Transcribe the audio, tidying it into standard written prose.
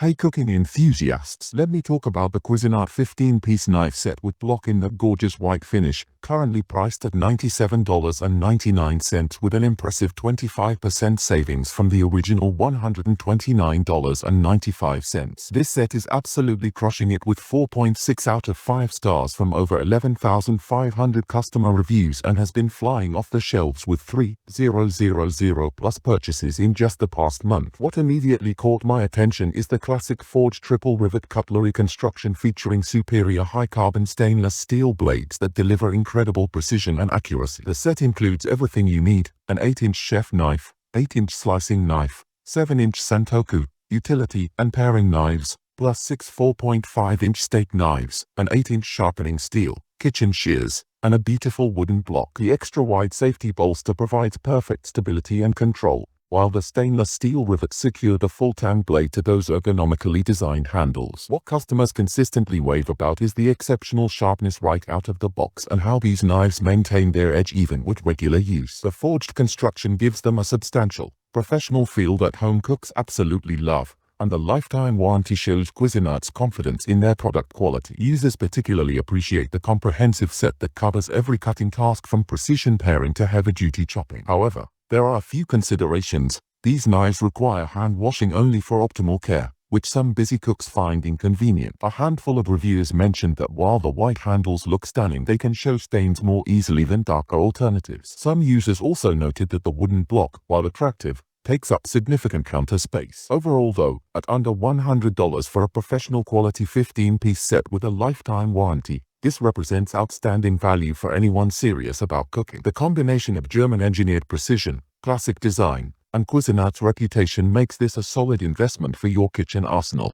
Hey cooking enthusiasts, let me talk about the Cuisinart 15-piece knife set with block in that gorgeous white finish, currently priced at $97.99 with an impressive 25% savings from the original $129.95. This set is absolutely crushing it with 4.6 out of 5 stars from over 11,500 customer reviews and has been flying off the shelves with 3,000 plus purchases in just the past month. What immediately caught my attention is the classic forged triple rivet cutlery construction featuring superior high-carbon stainless steel blades that deliver incredible precision and accuracy. The set includes everything you need: an 8-inch chef knife, 8-inch slicing knife, 7-inch santoku, utility and pairing knives, plus 6 4.5-inch steak knives, an 8-inch sharpening steel, kitchen shears, and a beautiful wooden block. The extra-wide safety bolster provides perfect stability and control, while the stainless steel rivets secure the full-tang blade to those ergonomically designed handles. What customers consistently rave about is the exceptional sharpness right out of the box and how these knives maintain their edge even with regular use. The forged construction gives them a substantial, professional feel that home cooks absolutely love, and the lifetime warranty shows Cuisinart's confidence in their product quality. Users particularly appreciate the comprehensive set that covers every cutting task from precision paring to heavy-duty chopping. However, there are a few considerations. These knives require hand washing only for optimal care, which some busy cooks find inconvenient. A handful of reviewers mentioned that while the white handles look stunning, they can show stains more easily than darker alternatives. Some users also noted that the wooden block, while attractive, takes up significant counter space. Overall though, at under $100 for a professional quality 15-piece set with a lifetime warranty, this represents outstanding value for anyone serious about cooking. The combination of German-engineered precision, classic design, and Cuisinart's reputation makes this a solid investment for your kitchen arsenal.